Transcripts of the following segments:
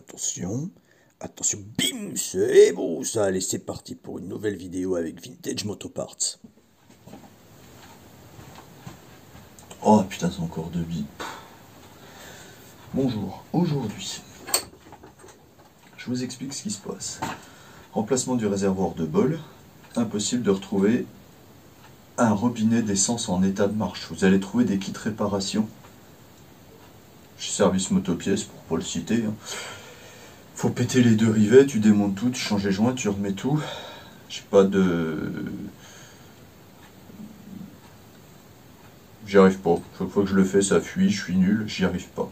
Attention, attention, bim, c'est beau ça. Allez, c'est parti pour une nouvelle vidéo avec Vintage Motoparts. Oh putain, c'est encore deux billes. Bonjour, aujourd'hui, je vous explique ce qui se passe. Remplacement du réservoir de bol, impossible de retrouver un robinet d'essence en état de marche. Vous allez trouver des kits réparation chez Service Motopièces, pour pas le citer. Faut péter les deux rivets, tu démontes tout, tu changes les joints, tu remets tout. J'ai pas de... J'y arrive pas. Chaque fois que je le fais, ça fuit, je suis nul, j'y arrive pas.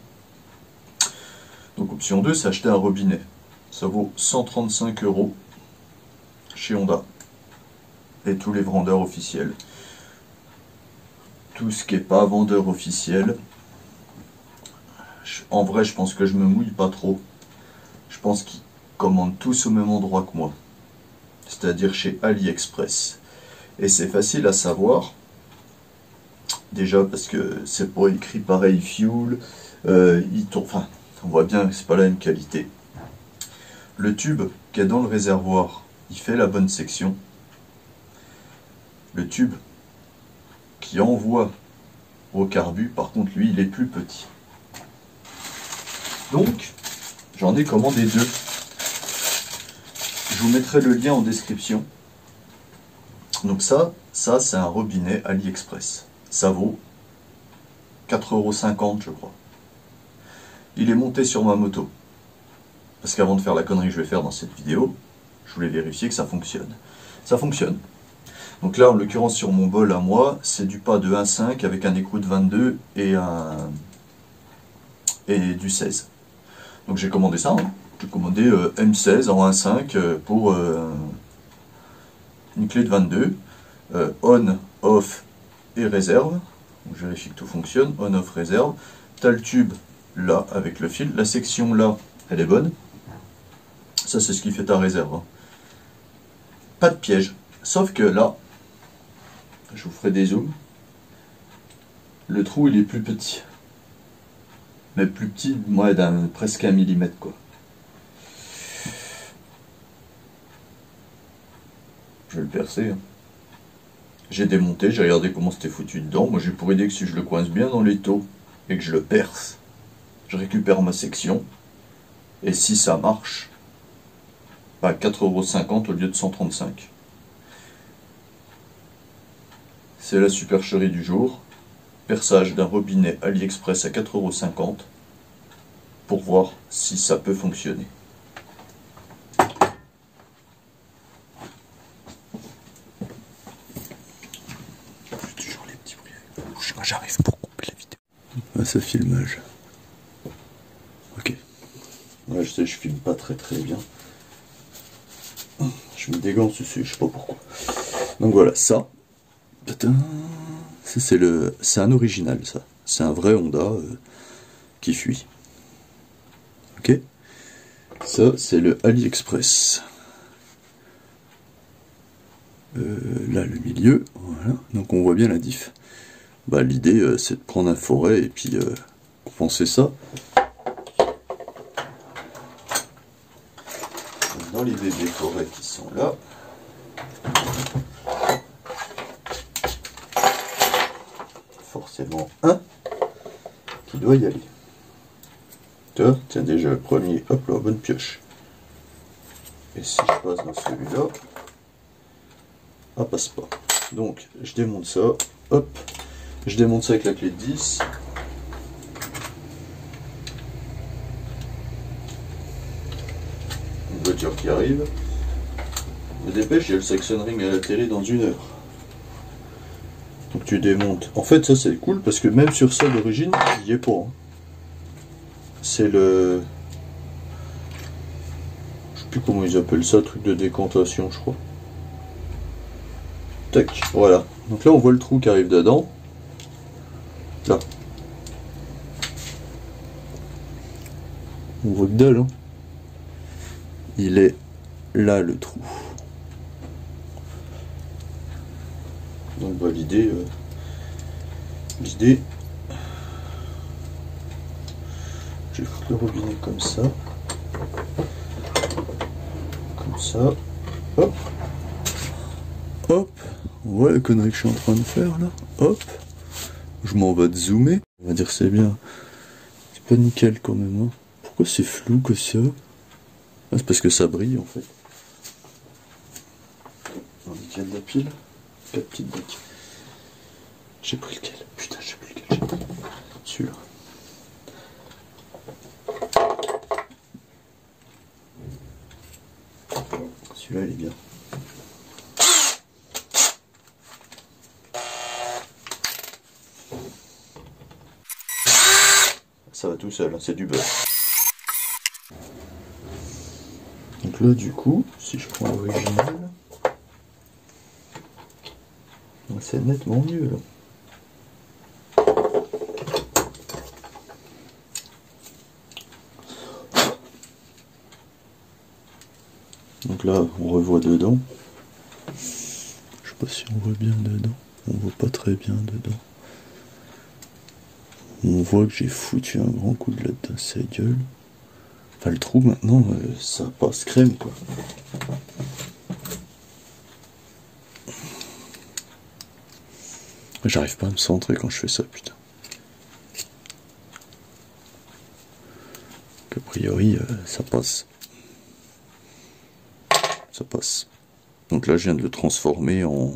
Donc option 2, c'est acheter un robinet. Ça vaut 135 € chez Honda. Et tous les vendeurs officiels. Tout ce qui n'est pas vendeur officiel. En vrai, je pense que je me mouille pas trop. Je pense qu'ils commandent tous au même endroit que moi. C'est-à-dire chez AliExpress. Et c'est facile à savoir. Déjà parce que c'est pas écrit pareil fuel. Enfin, on voit bien que c'est pas la même qualité. Le tube qui est dans le réservoir, il fait la bonne section. Le tube qui envoie au carbu, par contre, lui, il est plus petit. Donc, j'en ai commandé deux. Je vous mettrai le lien en description. Donc ça c'est un robinet AliExpress. Ça vaut 4,50 € je crois. Il est monté sur ma moto. Parce qu'avant de faire la connerie que je vais faire dans cette vidéo, je voulais vérifier que ça fonctionne. Ça fonctionne. Donc là, en l'occurrence, sur mon bol à moi, c'est du pas de 1,5 avec un écrou de 22 et du 16. Donc j'ai commandé ça. J'ai commandé M16 en 1,5 pour une clé de 22. On, off et réserve. Donc, je vérifie que tout fonctionne. On, off, réserve. T'as le tube là avec le fil. La section là, elle est bonne. Ça, c'est ce qui fait ta réserve. Pas de piège. Sauf que là, je vous ferai des zooms. Le trou, il est plus petit. Mais plus petit, moi, presque 1 mm, quoi. Je vais le percer. J'ai démonté, j'ai regardé comment c'était foutu dedans. Moi, j'ai pour idée que si je le coince bien dans les taux et que je le perce, je récupère ma section. Et si ça marche, bah 4,50 € au lieu de 135. C'est la supercherie du jour. Perçage d'un robinet AliExpress à 4,50 € pour voir si ça peut fonctionner. Toujours les petits bruits. J'arrive pour couper la vidéo. Ah, ce filmage. Ok. Ouais, je sais, je filme pas très bien. Je me dégance dessus, je sais pas pourquoi. Donc voilà, ça. Ça c'est un original, ça. C'est un vrai Honda qui fuit. Ok. Ça c'est le AliExpress. Là le milieu, voilà. Donc on voit bien la diff. Bah, l'idée c'est de prendre un forêt et puis compenser ça. Dans les bébés forêts qui sont là. Forcément un qui doit y aller. Tiens déjà le premier, hop là, bonne pioche. Et si je passe dans celui-là, ah passe pas. Donc je démonte ça, hop, je démonte ça avec la clé de 10. Une voiture qui arrive. Me dépêche, il y a le Saxon Ring à la télé dans 1 heure. Donc tu démontes. En fait ça c'est cool parce que même sur ça d'origine, il n'y est pas. Hein. C'est le... Je sais plus comment ils appellent ça, truc de décantation je crois. Tac, voilà. Donc là on voit le trou qui arrive dedans. Là. On voit que dalle. Hein. Il est là le trou. Donc bah, l'idée, je vais foutre le robinet comme ça. comme ça. Hop. Hop. On voit la connerie que je suis en train de faire là. Hop. Je m'en vais de zoomer. On va dire c'est bien. C'est pas nickel quand même. Hein. Pourquoi c'est flou que ça? Ah, c'est parce que ça brille en fait. Nickel de la pile. 4 petites briques. J'ai pris lequel? Putain, je sais plus lequel j'ai pris. Celui-là. Celui-là, il est bien. Ça va tout seul, hein, c'est du beurre. Donc là, du coup, si je prends l'original, c'est nettement mieux là. Donc là, on revoit dedans. Je sais pas si on voit bien dedans. On voit pas très bien dedans. On voit que j'ai foutu un grand coup de latte dans sa gueule. Enfin, le trou maintenant, ça passe crème quoi. J'arrive pas à me centrer quand je fais ça, putain. A priori, ça passe. Ça passe. Donc là, je viens de le transformer en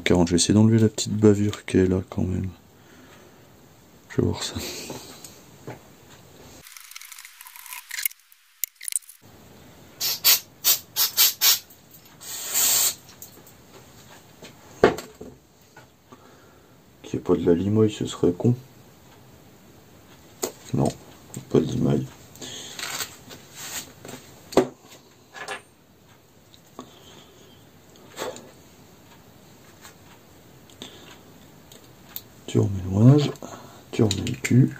40. Je vais essayer d'enlever la petite bavure qui est là quand même. Je vais voir ça. Qu'il n'y ait pas de la limaille, ce serait con. Non, pas de limaille. Tu remets le ouage, tu remets le cul.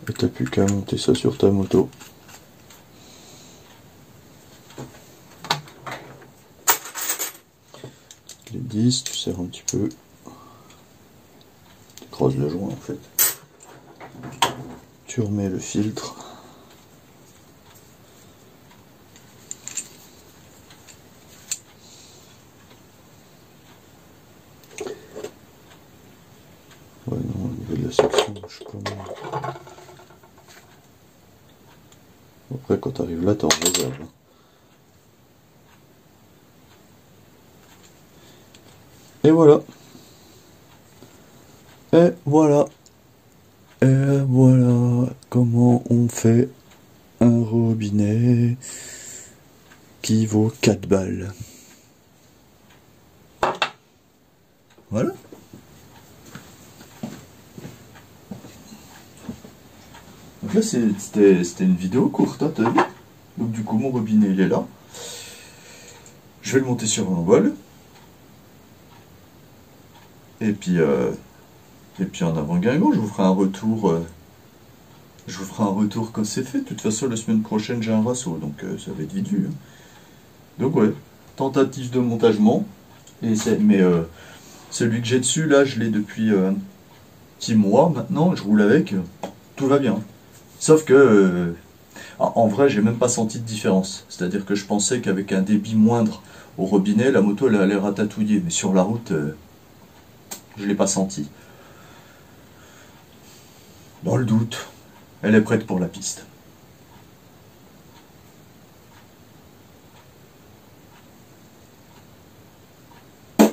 Et t'as plus qu'à monter ça sur ta moto. Les 10, tu serres un petit peu. Tu creuses le joint en fait. Tu remets le filtre. Ouais, non, au niveau de la section, je sais pas moi. Après, quand t'arrives là, t'es en réserve. Et voilà. Et voilà. Et voilà comment on fait un robinet qui vaut 4 balles. Voilà. Donc là, c'était une vidéo courte, hein, t'as vu? Donc du coup, mon robinet, il est là. Je vais le monter sur un bol. Et puis en avant Guingamp, je vous ferai un retour. Je vous ferai un retour quand c'est fait. De toute façon, la semaine prochaine, j'ai un rasso, donc ça va être vite vu. Hein. Donc ouais, tentative de montagement. Mais celui que j'ai dessus, là, je l'ai depuis un petit mois maintenant. Je roule avec, tout va bien. Sauf que, en vrai, j'ai même pas senti de différence. C'est-à-dire que je pensais qu'avec un débit moindre au robinet, la moto elle allait ratatouiller. Mais sur la route, je l'ai pas senti. Dans le doute, elle est prête pour la piste. Faut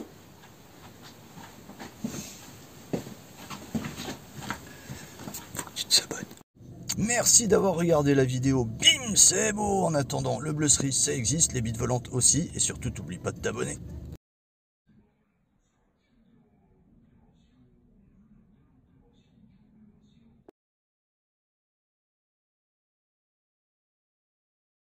que tu te s'abonnes. Merci d'avoir regardé la vidéo. Bim, c'est beau. En attendant, le bleu cerise, ça existe, les bites volantes aussi. Et surtout, n'oublie pas de t'abonner.